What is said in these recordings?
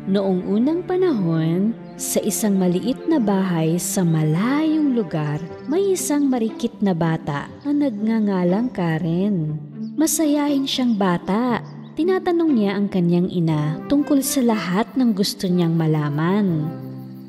Noong unang panahon, sa isang maliit na bahay sa malayong lugar, may isang marikit na bata na nagngangalang Karen. Masayahin siyang bata. Tinatanong niya ang kanyang ina tungkol sa lahat ng gusto niyang malaman.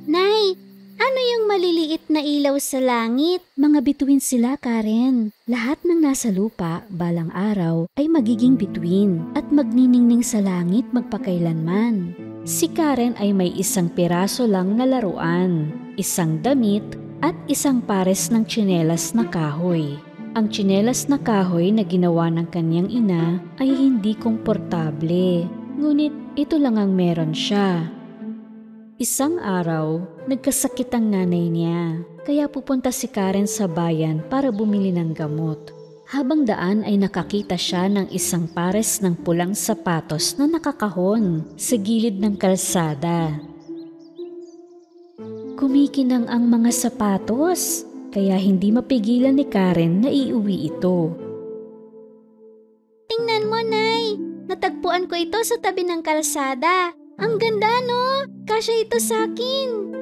Nay, ano yung maliliit na ilaw sa langit? Mga bituin sila, Karen. Lahat ng nasa lupa, balang araw, ay magiging bituin at magniningning sa langit magpakailanman. Si Karen ay may isang piraso lang na laruan, isang damit at isang pares ng tsinelas na kahoy. Ang tsinelas na kahoy na ginawa ng kanyang ina ay hindi komportable, ngunit ito lang ang meron siya. Isang araw, nagkasakit ang nanay niya, kaya pupunta si Karen sa bayan para bumili ng gamot. Habang daan ay nakakita siya ng isang pares ng pulang sapatos na nakakahon sa gilid ng kalsada. Kumikinang ang mga sapatos, kaya hindi mapigilan ni Karen na iuwi ito. Tingnan mo, Nay. Natagpuan ko ito sa tabi ng kalsada. Ang ganda, no? Kasya ito sa akin.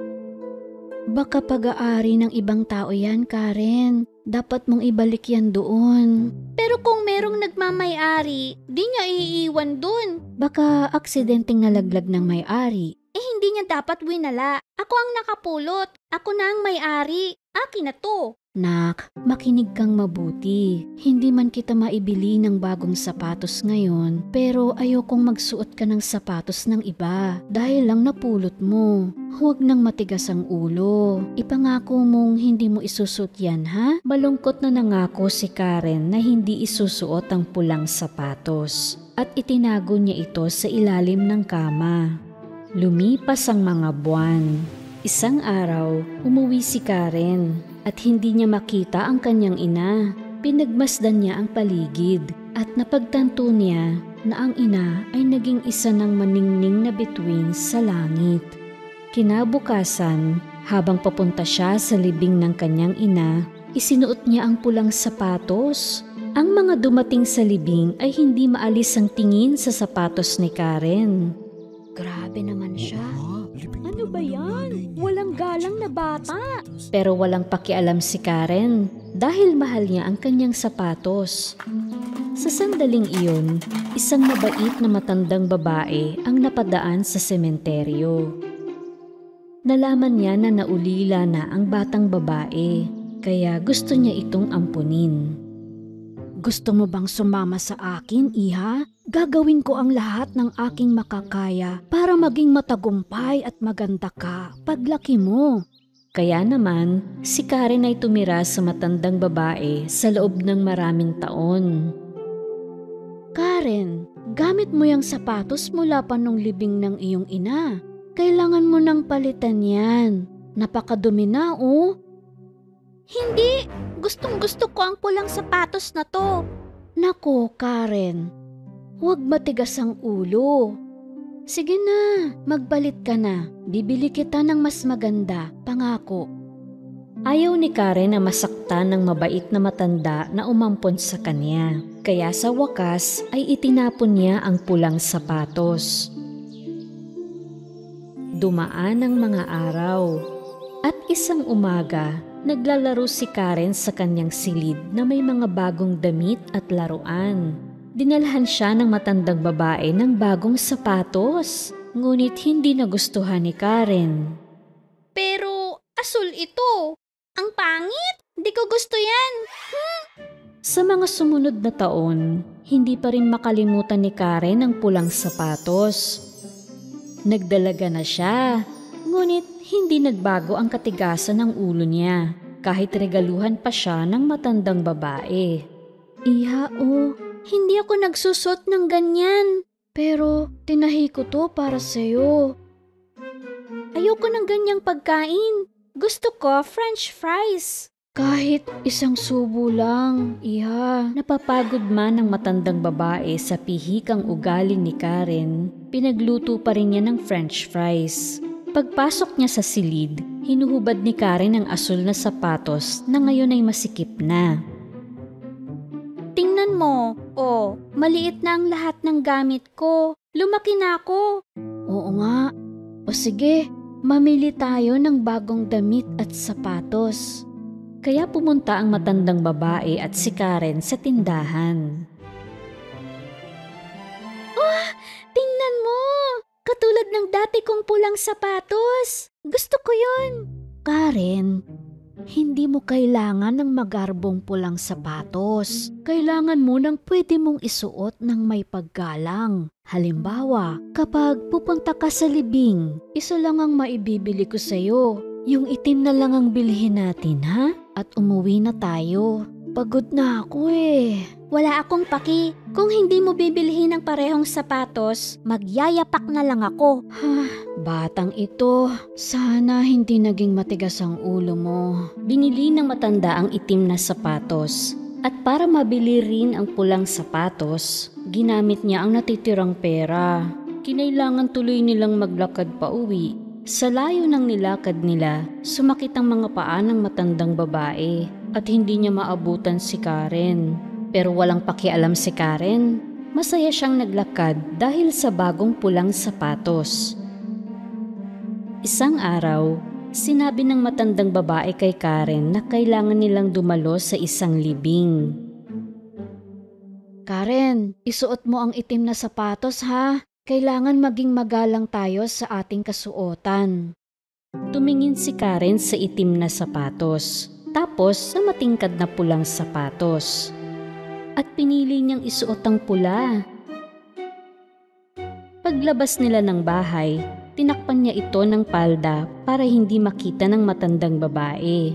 Baka pag-aari ng ibang tao yan, Karen. Dapat mong ibalik yan doon. Pero kung merong nagmamay-ari, di niya iiwan dun. Baka aksidenteng nalaglag ng may-ari. Hindi niya dapat winala. Ako ang nakapulot. Ako na ang may-ari. Akin na to. Nak, makinig kang mabuti. Hindi man kita maibili ng bagong sapatos ngayon, pero ayokong magsuot ka ng sapatos ng iba dahil lang napulot mo. Huwag nang matigas ang ulo. Ipangako mong hindi mo isusuot yan, ha? Malungkot na nangako si Karen na hindi isusuot ang pulang sapatos at itinago niya ito sa ilalim ng kama. Lumipas ang mga buwan. Isang araw, umuwi si Karen at hindi niya makita ang kanyang ina. Pinagmasdan niya ang paligid at napagtanto niya na ang ina ay naging isa ng maningning na bituin sa langit. Kinabukasan, habang papunta siya sa libing ng kanyang ina, isinuot niya ang pulang sapatos. Ang mga dumating sa libing ay hindi maalis ang tingin sa sapatos ni Karen. Grabe naman siya. Ano ba yan? Walang galang na bata. Pero walang pakialam si Karen dahil mahal niya ang kanyang sapatos. Sa sandaling iyon, isang mabait na matandang babae ang napadaan sa sementeryo. Nalaman niya na naulila na ang batang babae, kaya gusto niya itong ampunin. Gusto mo bang sumama sa akin, iha? Gagawin ko ang lahat ng aking makakaya para maging matagumpay at maganda ka paglaki mo. Kaya naman, si Karen ay tumira sa matandang babae sa loob ng maraming taon. Karen, gamit mo yung sapatos mula pa nung libing ng iyong ina. Kailangan mo nang palitan yan. Napakadumi na, oh. Hindi! Gustong-gusto ko ang pulang sapatos na to. Nako, Karen. Huwag matigas ang ulo. Sige na, magbalit ka na. Bibili kita ng mas maganda, pangako. Ayaw ni Karen na masaktan ng mabait na matanda na umampon sa kanya. Kaya sa wakas ay itinapon niya ang pulang sapatos. Dumaan ang mga araw at isang umaga, naglalaro si Karen sa kanyang silid na may mga bagong damit at laruan. Dinalhan siya ng matandang babae ng bagong sapatos, ngunit hindi nagustuhan ni Karen. Pero asul ito. Ang pangit. Di ko gusto yan. Sa mga sumunod na taon, hindi pa rin makalimutan ni Karen ang pulang sapatos. Nagdalaga na siya, ngunit hindi nagbago ang katigasan ng ulo niya kahit regaluhan pa siya ng matandang babae. Iha, hindi ako nagsusot ng ganyan. Pero tinahi ko to para sa'yo. Ayoko ng ganyang pagkain. Gusto ko French fries. Kahit isang subo lang, iha. Napapagod man ang matandang babae sa pihikang ugali ni Karen, pinagluto pa rin niya ng French fries. Pagpasok niya sa silid, hinuhubad ni Karen ang asul na sapatos na ngayon ay masikip na. Tingnan mo, maliit na ang lahat ng gamit ko. Lumaki na ako. Oo nga, O sige, mamili tayo ng bagong damit at sapatos. Kaya pumunta ang matandang babae at si Karen sa tindahan. Tingnan mo! Katulad ng dati kong pulang sapatos. Gusto ko yun. Karen, hindi mo kailangan ng magarbong pulang sapatos. Kailangan mo ng pwede mong isuot ng may paggalang. Halimbawa, kapag pupunta ka sa libing, isa lang ang maibibili ko sa'yo. Yung itim na lang ang bilhin natin, ha? At umuwi na tayo. Pagod na ako eh. Wala akong paki. Kung hindi mo bibilhin ng parehong sapatos, magyayapak na lang ako. Batang ito, sana hindi naging matigas ang ulo mo. Binili ng matanda ang itim na sapatos. At para mabili rin ang pulang sapatos, ginamit niya ang natitirang pera. Kinailangan tuloy nilang maglakad pa uwi. Sa layo ng nilakad nila, sumakit ang mga paa ng matandang babae at hindi niya maabutan si Karen. Pero walang pakialam si Karen. Masaya siyang naglakad dahil sa bagong pulang sapatos. Isang araw, sinabi ng matandang babae kay Karen na kailangan nilang dumalo sa isang libing. Karen, isuot mo ang itim na sapatos ha. Kailangan maging magalang tayo sa ating kasuotan. Tumingin si Karen sa itim na sapatos, tapos sa matingkad na pulang sapatos. At pinili niyang isuot ang pula. Paglabas nila ng bahay, tinakpan niya ito ng palda para hindi makita ng matandang babae.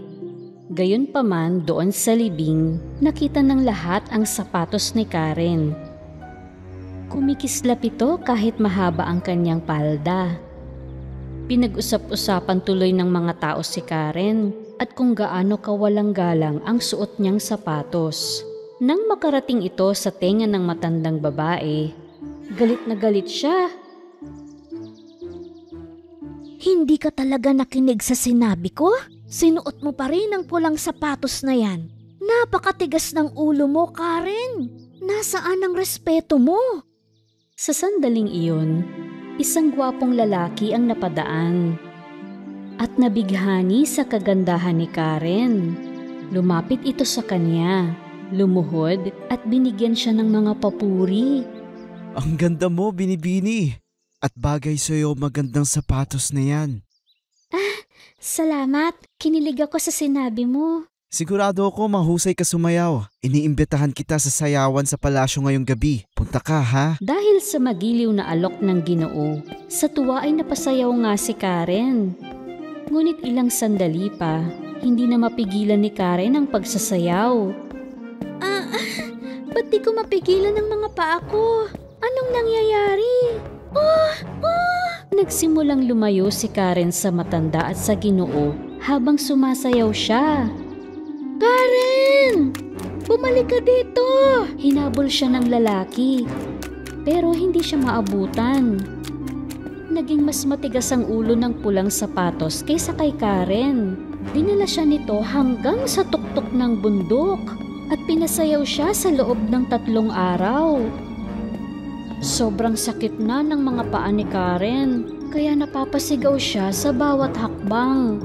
Gayunpaman doon sa libing, nakita ng lahat ang sapatos ni Karen. Kumikislap ito kahit mahaba ang kanyang palda. Pinag-usap-usapan tuloy ng mga tao si Karen at kung gaano kawalang galang ang suot niyang sapatos. Nang makarating ito sa tenga ng matandang babae, galit na galit siya. Hindi ka talaga nakinig sa sinabi ko? Sinuot mo pa rin ang pulang sapatos na yan. Napakatigas ng ulo mo, Karen. Nasaan ang respeto mo? Sa sandaling iyon, isang gwapong lalaki ang napadaan at nabighani sa kagandahan ni Karen. Lumapit ito sa kanya, lumuhod at binigyan siya ng mga papuri. Ang ganda mo, Binibini. At bagay sa'yo magandang sapatos na yan. Salamat. Kinilig ako sa sinabi mo. Sigurado ako mahusay ka sumayaw. Iniimbitahan kita sa sayawan sa palasyo ngayong gabi. Punta ka ha? Dahil sa magiliw na alok ng Ginoo, sa tuwa ay napasayaw nga si Karen. Ngunit ilang sandali pa, hindi na mapigilan ni Karen ang pagsasayaw. Ba't di ko mapigilan ng mga paa ko? Anong nangyayari? Nagsimulang lumayo si Karen sa matanda at sa Ginoo habang sumasayaw siya. Karen! Bumalik ka dito! Hinabol siya ng lalaki, pero hindi siya maabutan. Naging mas matigas ang ulo ng pulang sapatos kaysa kay Karen. Dinala siya nito hanggang sa tuktok ng bundok at pinasayaw siya sa loob ng 3 araw. Sobrang sakit na ng mga paa ni Karen, kaya napapasigaw siya sa bawat hakbang.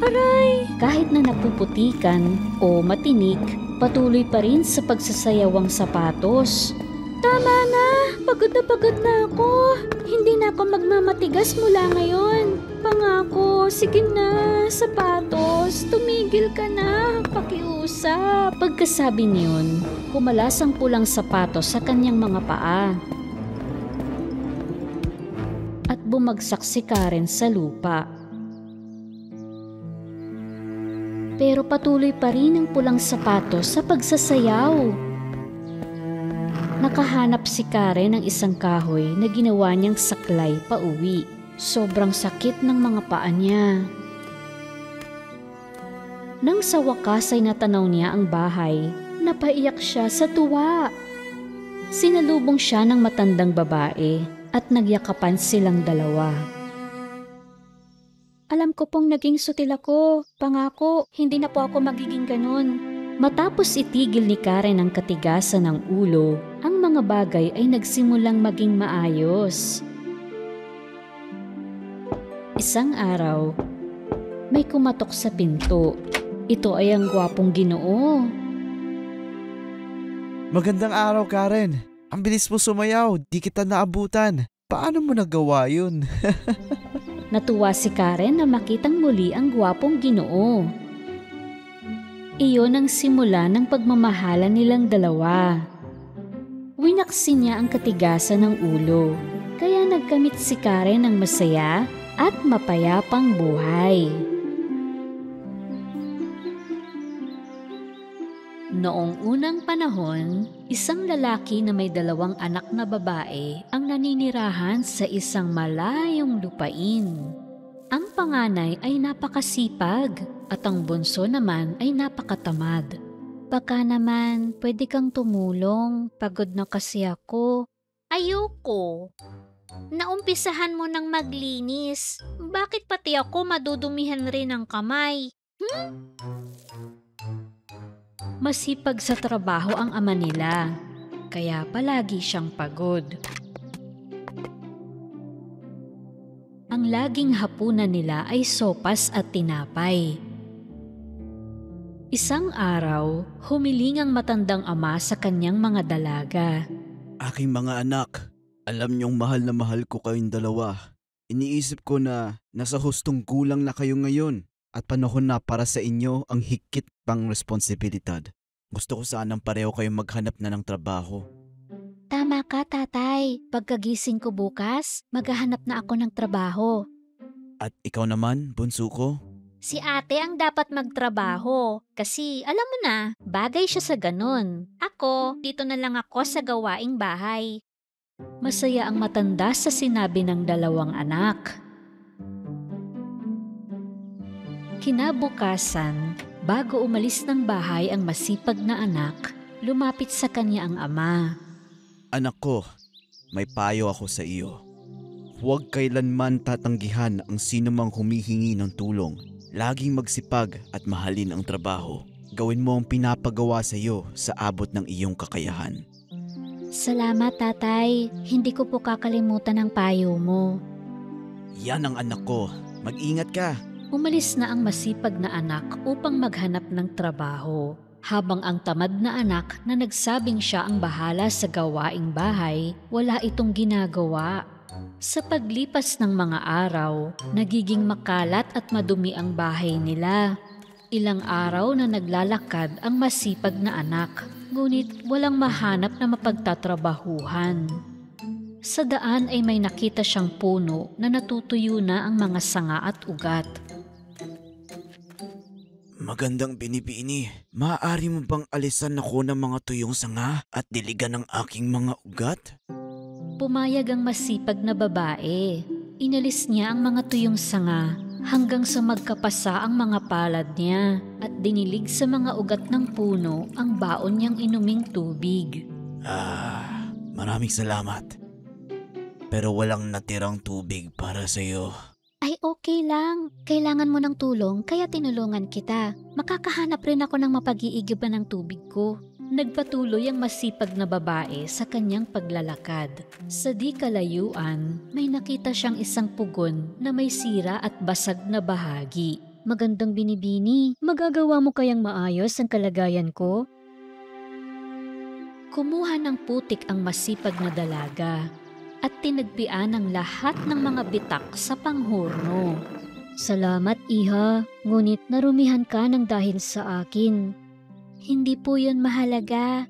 Aray! Kahit na napuputikan o matinik, patuloy pa rin sa pagsasayaw ang sapatos. Tama na! Pagod na ako! Hindi na ako magmamatigas mula ngayon. Pangako, sige na, sapatos, tumigil ka na, pakiusap. Pagkasabi niyon, kumalas ang pulang sapatos sa kanyang mga paa. At bumagsak si Karen sa lupa. Pero patuloy pa rin ang pulang sapatos sa pagsasayaw. Nakahanap si Karen ng isang kahoy na ginawa niyang saklay pauwi. Sobrang sakit ng mga paa niya. Nang sa wakas ay natanaw niya ang bahay, napaiyak siya sa tuwa. Sinalubong siya ng matandang babae at nagyakapan silang dalawa. Alam ko pong naging sutil ako. Pangako, hindi na po ako magiging ganun. Matapos itigil ni Karen ang katigasan ng ulo, ang mga bagay ay nagsimulang maging maayos. Isang araw, may kumatok sa pinto. Ito ay ang gwapong Ginoo. Magandang araw, Karen. Ang bilis mo sumayaw, di kita naabutan. Paano mo nagawa yun? Natuwa si Karen na makitang muli ang gwapong Ginoo. Iyon ang simula ng pagmamahalan nilang dalawa. Winaksin niya ang katigasan ng ulo, kaya nagkamit si Karen ng masaya at mapayapang buhay. Noong unang panahon, isang lalaki na may 2 anak na babae ang naninirahan sa isang malayong lupain. Ang panganay ay napakasipag at ang bunso naman ay napakatamad. Baka naman, pwede kang tumulong. Pagod na kasi ako. Ayoko. Naumpisahan mo ng maglinis. Bakit pati ako madudumihan rin ang kamay? Masipag sa trabaho ang ama nila, kaya palagi siyang pagod. Ang laging hapunan nila ay sopas at tinapay. Isang araw, humiling ang matandang ama sa kanyang mga dalaga. Aking mga anak, alam niyong mahal na mahal ko kayong dalawa. Iniisip ko na nasa hustong gulang na kayo ngayon at panahon na para sa inyo ang higit pang responsibilidad. Gusto ko sanang pareho kayong maghanap na ng trabaho. Tama ka, tatay. Pagkagising ko bukas, maghahanap na ako ng trabaho. At ikaw naman, bunso ko? Si ate ang dapat magtrabaho kasi alam mo na, bagay siya sa ganun. Ako, dito na lang ako sa gawaing bahay. Masaya ang matanda sa sinabi ng 2 anak. Kinabukasan, bago umalis ng bahay ang masipag na anak, lumapit sa kanya ang ama. Anak ko, may payo ako sa iyo. Huwag kailanman tatanggihan ang sinumang humihingi ng tulong. Laging magsipag at mahalin ang trabaho. Gawin mo ang pinapagawa sa iyo sa abot ng iyong kakayahan. Salamat, tatay. Hindi ko po kakalimutan ang payo mo. Yan ang anak ko. Mag-ingat ka. Umalis na ang masipag na anak upang maghanap ng trabaho, habang ang tamad na anak na nagsabing siya ang bahala sa gawaing bahay, wala itong ginagawa. Sa paglipas ng mga araw, nagiging makalat at madumi ang bahay nila. Ilang araw na naglalakad ang masipag na anak, ngunit walang mahanap na mapagtatrabahuhan. Sa daan ay may nakita siyang puno na natutuyo na ang mga sanga at ugat. Magandang binibini. Maaari mo bang alisan ako ng mga tuyong sanga at diligan ng aking mga ugat? Pumayag ang masipag na babae. Inalis niya ang mga tuyong sanga hanggang sa magkapasa ang mga palad niya at dinilig sa mga ugat ng puno ang baon niyang inuming tubig. Maraming salamat. Pero walang natirang tubig para sa iyo. Ay okay lang. Kailangan mo ng tulong kaya tinulungan kita. Makakahanap rin ako ng mapag-iigiban ng tubig ko. Nagpatuloy ang masipag na babae sa kanyang paglalakad. Sa di kalayuan, may nakita siyang isang pugon na may sira at basag na bahagi. Magandang binibini, magagawa mo kayang maayos ang kalagayan ko? Kumuha ng putik ang masipag na dalaga at tinagpian ang lahat ng mga bitak sa panghorno. Salamat, iha. Ngunit narumihan ka ng dahil sa akin. Hindi po yun mahalaga.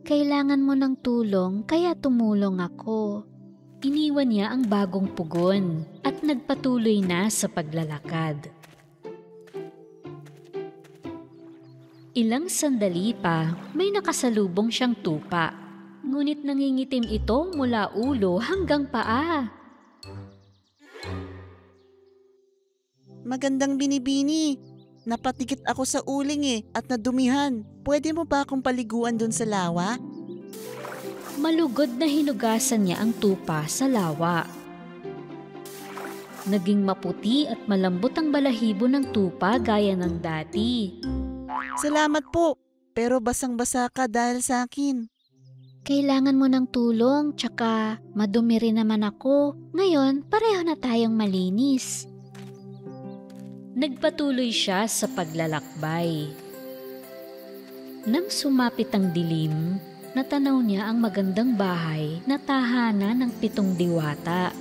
Kailangan mo ng tulong kaya tumulong ako. Iniwan niya ang bagong pugon at nagpatuloy na sa paglalakad. Ilang sandali pa, may nakasalubong siyang tupa. Ngunit nangingitim ito mula ulo hanggang paa. Magandang binibini. Napatikit ako sa uling at nadumihan. Pwede mo ba akong paliguan dun sa lawa? Malugod na hinugasan niya ang tupa sa lawa. Naging maputi at malambot ang balahibo ng tupa gaya ng dati. Salamat po, pero basang-basa ka dahil sa akin. Kailangan mo ng tulong, tsaka madumi rin naman ako. Ngayon, pareho na tayong malinis. Nagpatuloy siya sa paglalakbay. Nang sumapit ang dilim, natanaw niya ang magandang bahay na tahanan ng 7 diwata.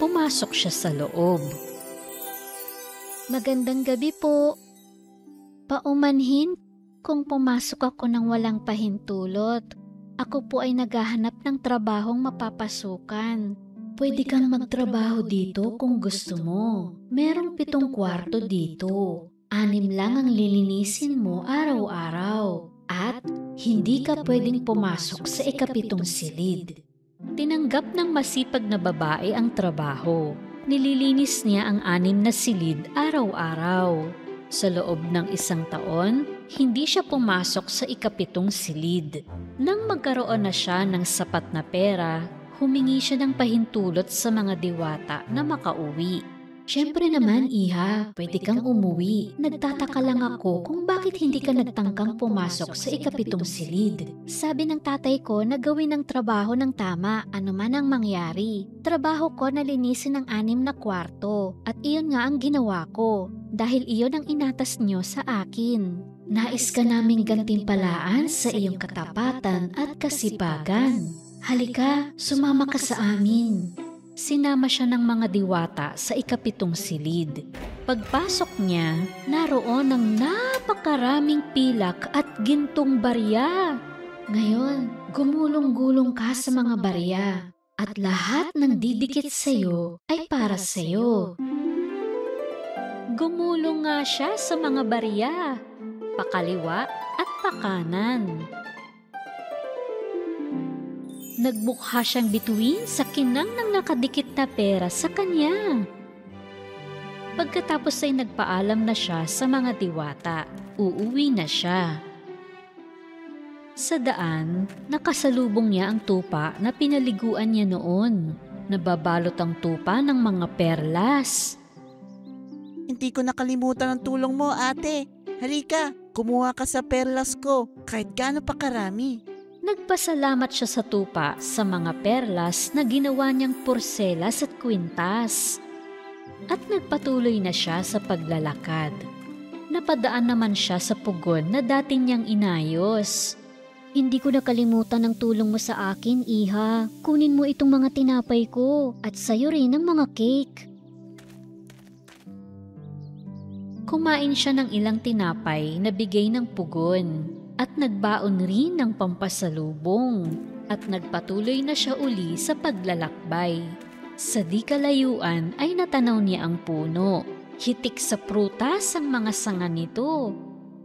Pumasok siya sa loob. Magandang gabi po. Paumanhin kung pumasok ako ng walang pahintulot. Ako po ay naghahanap ng trabahong mapapasukan. Pwede kang magtrabaho dito kung gusto mo. Merong 7 kwarto dito. 6 lang ang lilinisin mo araw-araw. At hindi ka pwedeng pumasok sa ika-7 silid. Tinanggap ng masipag na babae ang trabaho. Nililinis niya ang 6 na silid araw-araw. Sa loob ng 1 taon, hindi siya pumasok sa ika-7 silid. Nang magkaroon na siya ng sapat na pera, humingi siya ng pahintulot sa mga diwata na makauwi. Siyempre naman, Iha, pwede kang umuwi. Nagtataka lang ako kung bakit hindi ka nagtangkang pumasok sa ika-7 silid. Sabi ng tatay ko na gawin ang trabaho ng tama, ano man ang mangyari. Trabaho ko na linisin ang 6 na kwarto at iyon nga ang ginawa ko dahil iyon ang inatas niyo sa akin. Nais ka naming gantimpalaan sa iyong katapatan at kasipagan. Halika, sumama ka sa amin. Sinama siya ng mga diwata sa ika-7 silid. Pagpasok niya, naroon ang napakaraming pilak at gintong barya. Ngayon, gumulong-gulong ka sa mga barya at lahat ng didikit sa iyo ay para sa iyo. Gumulong nga siya sa mga barya, pakaliwa at pakanan. Nagbukha siyang bituin sa kinang ng nakadikit na pera sa kanya. Pagkatapos ay nagpaalam na siya sa mga diwata. Uuwi na siya. Sa daan, nakasalubong niya ang tupa na pinaliguan niya noon. Nababalot ang tupa ng mga perlas. Hindi ko nakalimutan ang tulong mo, ate. Halika, kumuha ka sa perlas ko kahit gaano pa karami. Nagpasalamat siya sa tupa sa mga perlas na ginawa niyang porselas at kwintas. At nagpatuloy na siya sa paglalakad. Napadaan naman siya sa pugon na dati niyang inayos. Hindi ko nakalimutan ang tulong mo sa akin, Iha. Kunin mo itong mga tinapay ko at sayo rin ang mga cake. Kumain siya ng ilang tinapay na bigay ng pugon. At nagbaon rin ng pampasalubong at nagpatuloy na siya uli sa paglalakbay. Sa di kalayuan ay natanaw niya ang puno. Hitik sa prutas ang mga sanga nito.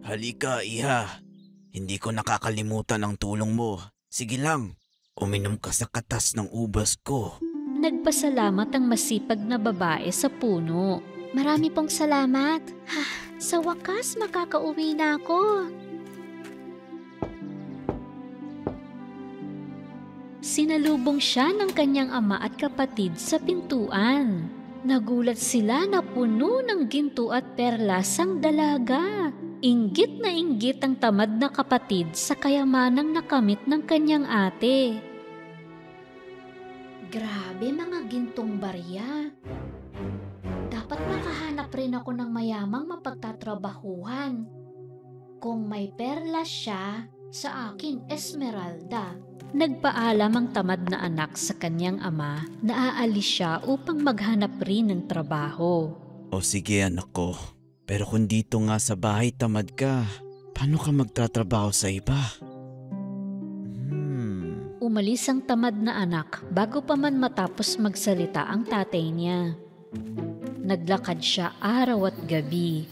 Halika, Iha. Hindi ko nakakalimutan ang tulong mo. Sige lang, uminom ka sa katas ng ubas ko. Nagpasalamat ang masipag na babae sa puno. Marami pong salamat. Sa wakas makakauwi na ako. Sinalubong siya ng kanyang ama at kapatid sa pintuan. Nagulat sila na puno ng ginto at perlas ang dalaga. Inggit na inggit ang tamad na kapatid sa kayamanang nakamit ng kanyang ate. Grabe mga gintong barya. Dapat makahanap rin ako ng mayamang mapagtatrabahuhan. Kung may perlas siya, sa akin esmeralda. Nagpaalam ang tamad na anak sa kanyang ama na aalis siya upang maghanap rin ng trabaho. O sige anak ko, pero kung dito nga sa bahay tamad ka, paano ka magtatrabaho sa iba? Umalis ang tamad na anak bago pa man matapos magsalita ang tatay niya. Naglakad siya araw at gabi.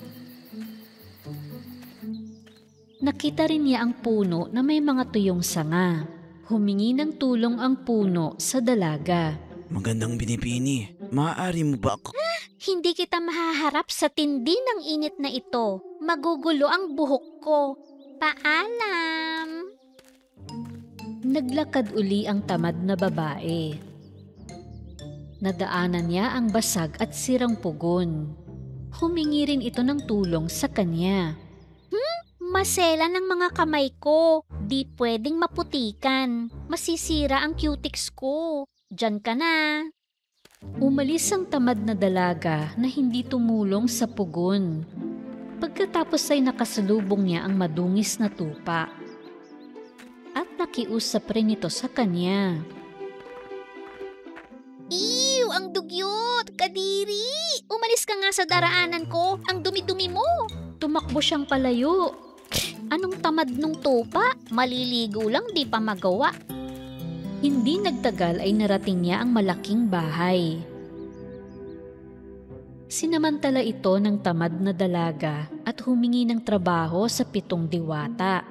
Nakita rin niya ang puno na may mga tuyong sanga. Humingi ng tulong ang puno sa dalaga. Magandang binibini. Maaari mo ba ako? Hindi kita mahaharap sa tindi ng init na ito. Magugulo ang buhok ko. Paalam! Naglakad uli ang tamad na babae. Nadaanan niya ang basag at sirang pugon. Humingi rin ito ng tulong sa kanya. Masela ng mga kamay ko. Di pwedeng maputikan. Masisira ang cutics ko. Diyan ka na. Umalis ang tamad na dalaga na hindi tumulong sa pugon. Pagkatapos ay nakasalubong niya ang madungis na tupa. At nakiusap rin ito sa kanya. Ew, ang dugyot! Kadiri! Umalis ka nga sa daraanan ko! Ang dumi-dumi mo! Tumakbo siyang palayo. Anong tamad nung tupa? Maliligo lang, di pa magawa. Hindi nagtagal ay narating niya ang malaking bahay. Sinamantala ito ng tamad na dalaga at humingi ng trabaho sa 7 diwata.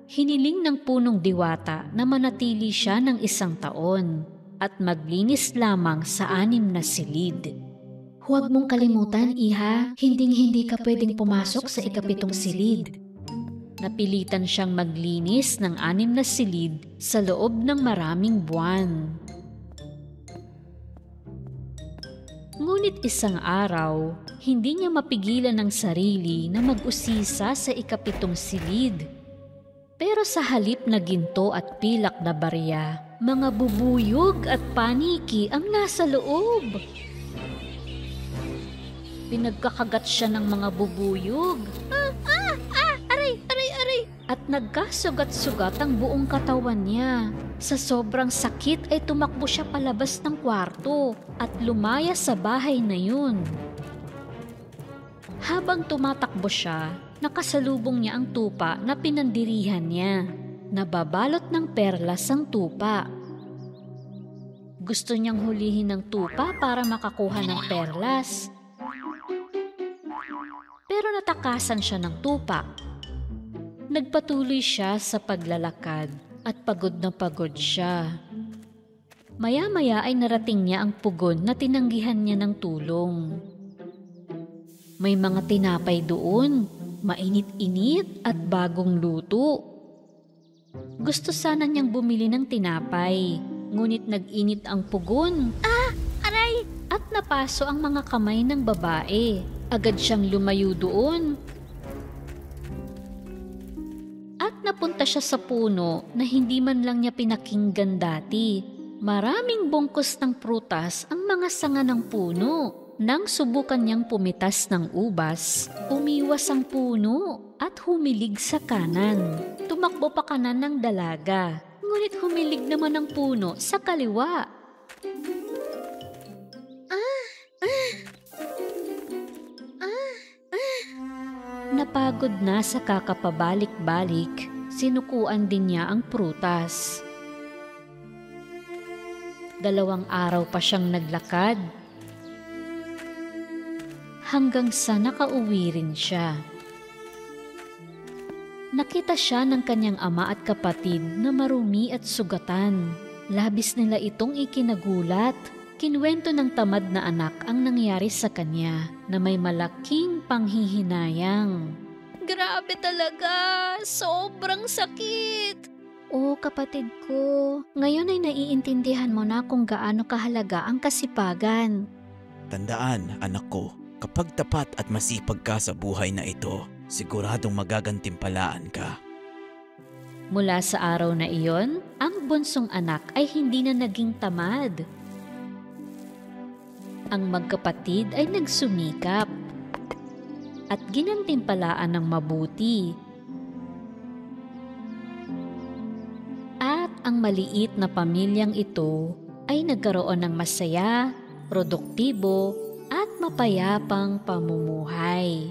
Hiniling ng punong diwata na manatili siya ng 1 taon at maglinis lamang sa 6 na silid. Huwag mong kalimutan, iha, hinding-hindi ka pwedeng pumasok sa 7 silid. Napilitan siyang maglinis ng 6 na silid sa loob ng maraming buwan. Ngunit isang araw, hindi niya mapigilan ang sarili na mag-usisa sa 7 silid. Pero sa halip na ginto at pilak na barya, mga bubuyog at paniki ang nasa loob. Pinagkakagat siya ng mga bubuyog. Aray! At nagkasugat-sugat ang buong katawan niya. Sa sobrang sakit ay tumakbo siya palabas ng kwarto at lumaya sa bahay na yun. Habang tumatakbo siya, nakasalubong niya ang tupa na pinandirihan niya. Nababalot ng perlas ang tupa. Gusto niyang hulihin ng tupa para makakuha ng perlas. Pero natakasan siya ng tupa. Nagpatuloy siya sa paglalakad at pagod na pagod siya. Maya-maya ay narating niya ang pugon na tinanggihan niya ng tulong. May mga tinapay doon, mainit-init at bagong luto. Gusto sana niyang bumili ng tinapay, ngunit nag-init ang pugon. Aray! At napaso ang mga kamay ng babae. Agad siyang lumayo doon. At napunta siya sa puno na hindi man lang niya pinakinggan dati. Maraming bungkus ng prutas ang mga sanga ng puno. Nang subukan niyang pumitas ng ubas, umiwas ang puno at humilig sa kanan. Tumakbo pa kanan ng dalaga, ngunit humilig naman ang puno sa kaliwa. Napagod na sa kakapabalik-balik, sinukuan din niya ang prutas. 2 araw pa siyang naglakad, hanggang sa nakauwi rin siya. Nakita siya ng kanyang ama at kapatid na marumi at sugatan. Labis nila itong ikinagulat. Kinwento ng tamad na anak ang nangyari sa kanya na may malaking panghihinayang. Grabe talaga! Sobrang sakit! O kapatid ko, ngayon ay naiintindihan mo na kung gaano kahalaga ang kasipagan. Tandaan, anak ko, kapag tapat at masipag ka sa buhay na ito, siguradong magagantimpalaan ka. Mula sa araw na iyon, ang bunsong anak ay hindi na naging tamad. Ang magkapatid ay nagsumikap at ginantimpalaan ng mabuti. At ang maliit na pamilyang ito ay nagkaroon ng masaya, produktibo at mapayapang pamumuhay.